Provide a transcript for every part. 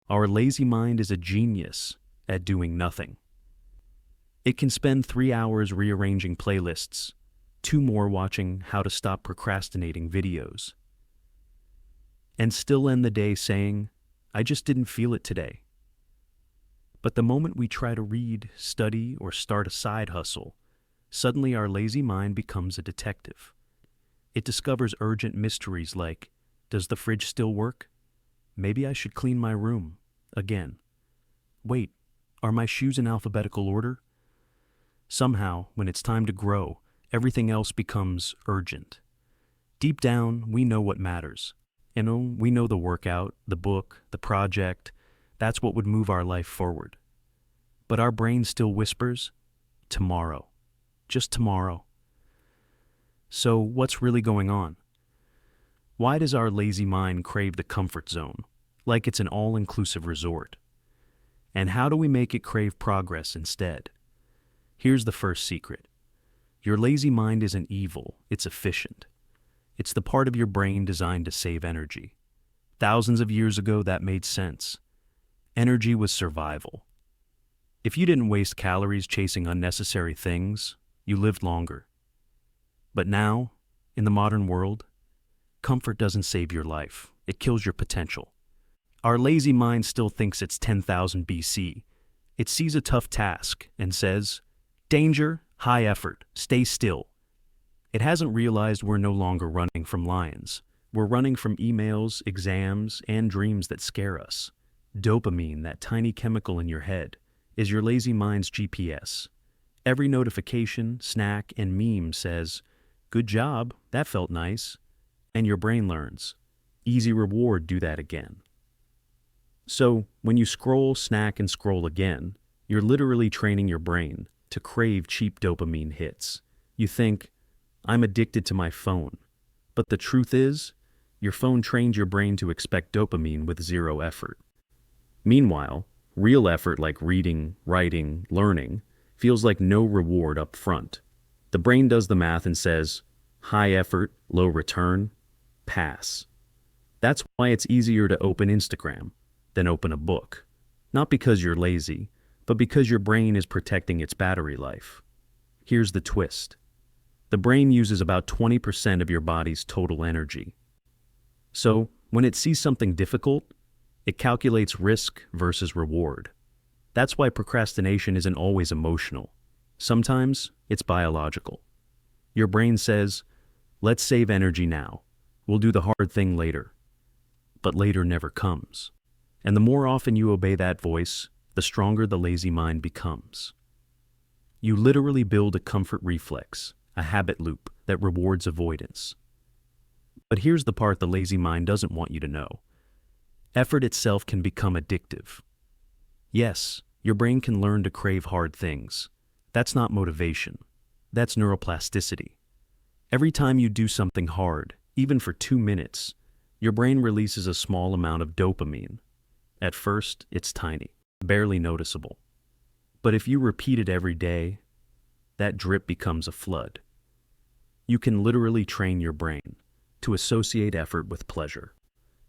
Our lazy mind is a genius at doing nothing. It can spend 3 hours rearranging playlists, 2 more watching how to stop procrastinating videos, and still end the day saying, I just didn't feel it today. But the moment we try to read, study, or start a side hustle, suddenly our lazy mind becomes a detective. It discovers urgent mysteries like, does the fridge still work? Maybe I should clean my room again. Wait, are my shoes in alphabetical order? Somehow, when it's time to grow, everything else becomes urgent. Deep down, we know what matters. We know the workout, the book, the project. That's what would move our life forward. But our brain still whispers, tomorrow. Just tomorrow. So what's really going on? Why does our lazy mind crave the comfort zone, like it's an all-inclusive resort? And how do we make it crave progress instead? Here's the first secret. Your lazy mind isn't evil, it's efficient. It's the part of your brain designed to save energy. Thousands of years ago, that made sense. Energy was survival. If you didn't waste calories chasing unnecessary things, you lived longer. But now, in the modern world, comfort doesn't save your life. It kills your potential. Our lazy mind still thinks it's 10,000 BC. It sees a tough task and says, danger, high effort, stay still. It hasn't realized we're no longer running from lions. We're running from emails, exams, and dreams that scare us. Dopamine, that tiny chemical in your head, is your lazy mind's GPS. Every notification, snack, and meme says, good job, that felt nice. And your brain learns, easy reward, do that again. So, when you scroll, snack, and scroll again, you're literally training your brain to crave cheap dopamine hits. You think, I'm addicted to my phone. But the truth is, your phone trained your brain to expect dopamine with zero effort. Meanwhile, real effort like reading, writing, learning, feels like no reward up front. The brain does the math and says, high effort, low return, pass. That's why it's easier to open Instagram than open a book. Not because you're lazy, but because your brain is protecting its battery life. Here's the twist. The brain uses about 20% of your body's total energy. So, when it sees something difficult, it calculates risk versus reward. That's why procrastination isn't always emotional. Sometimes it's biological. Your brain says, let's save energy now. We'll do the hard thing later. But later never comes. And the more often you obey that voice, the stronger the lazy mind becomes. You literally build a comfort reflex, a habit loop that rewards avoidance. But here's the part the lazy mind doesn't want you to know. Effort itself can become addictive. Yes, your brain can learn to crave hard things. That's not motivation. That's neuroplasticity. Every time you do something hard, even for 2 minutes, your brain releases a small amount of dopamine. At first, it's tiny, barely noticeable. But if you repeat it every day, that drip becomes a flood. You can literally train your brain to associate effort with pleasure.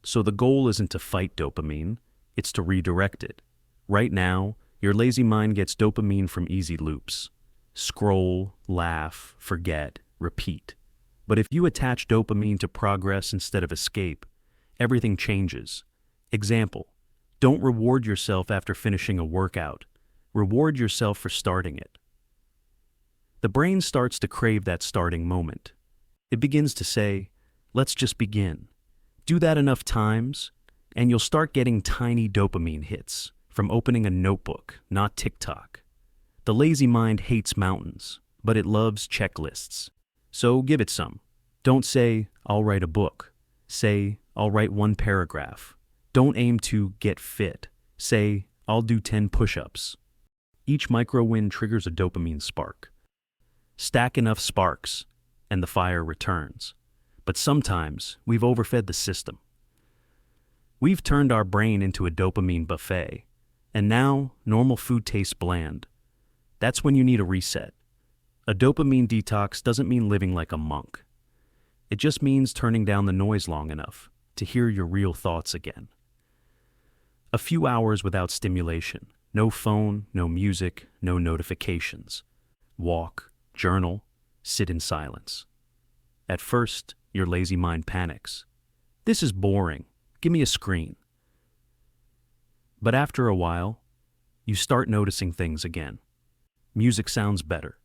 So the goal isn't to fight dopamine, it's to redirect it. Right now, your lazy mind gets dopamine from easy loops. Scroll, laugh, forget, repeat. But if you attach dopamine to progress instead of escape, everything changes. Example, don't reward yourself after finishing a workout. Reward yourself for starting it. The brain starts to crave that starting moment. It begins to say, let's just begin. Do that enough times, and you'll start getting tiny dopamine hits from opening a notebook, not TikTok. The lazy mind hates mountains, but it loves checklists. So give it some. Don't say, I'll write a book. Say, I'll write 1 paragraph. Don't aim to get fit. Say, I'll do 10 push-ups. Each micro win triggers a dopamine spark. Stack enough sparks, and the fire returns. But sometimes we've overfed the system. We've turned our brain into a dopamine buffet, and now normal food tastes bland. That's when you need a reset. A dopamine detox doesn't mean living like a monk. It just means turning down the noise long enough to hear your real thoughts again. A few hours without stimulation. No phone, no music, no notifications. Walk, journal, sit in silence. At first, your lazy mind panics. This is boring. Give me a screen. But after a while, you start noticing things again. Music sounds better.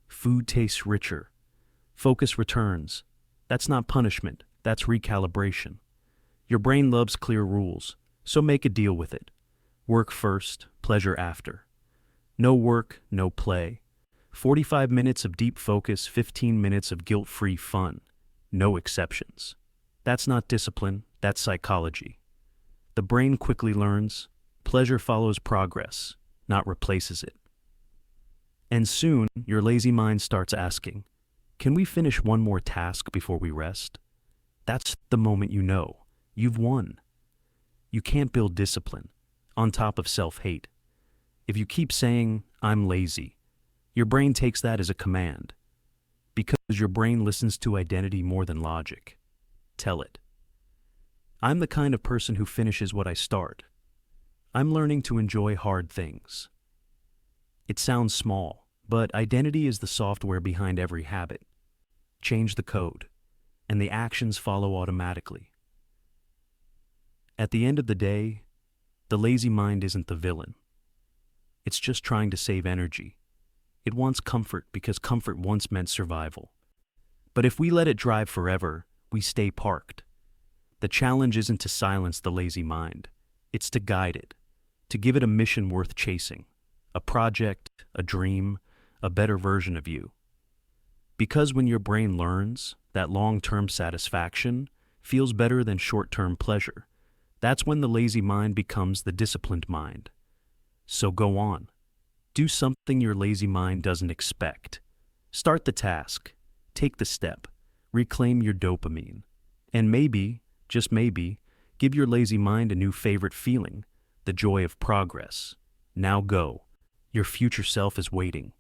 Food tastes richer. Focus returns. That's not punishment, that's recalibration. Your brain loves clear rules, so make a deal with it. Work first, pleasure after. No work, no play. 45 minutes of deep focus, 15 minutes of guilt-free fun. No exceptions. That's not discipline, that's psychology. The brain quickly learns, pleasure follows progress, not replaces it. And soon, your lazy mind starts asking, can we finish one more task before we rest? That's the moment you know, you've won. You can't build discipline on top of self-hate. If you keep saying, I'm lazy, your brain takes that as a command. Because your brain listens to identity more than logic. Tell it. I'm the kind of person who finishes what I start. I'm learning to enjoy hard things. It sounds small, but identity is the software behind every habit. Change the code, and the actions follow automatically. At the end of the day, the lazy mind isn't the villain. It's just trying to save energy. It wants comfort because comfort once meant survival. But if we let it drive forever, we stay parked. The challenge isn't to silence the lazy mind. It's to guide it, to give it a mission worth chasing, a project, a dream, a better version of you. Because when your brain learns that long-term satisfaction feels better than short-term pleasure, that's when the lazy mind becomes the disciplined mind. So go on. Do something your lazy mind doesn't expect. Start the task. Take the step. Reclaim your dopamine. And maybe, just maybe, give your lazy mind a new favorite feeling, the joy of progress. Now go. Your future self is waiting.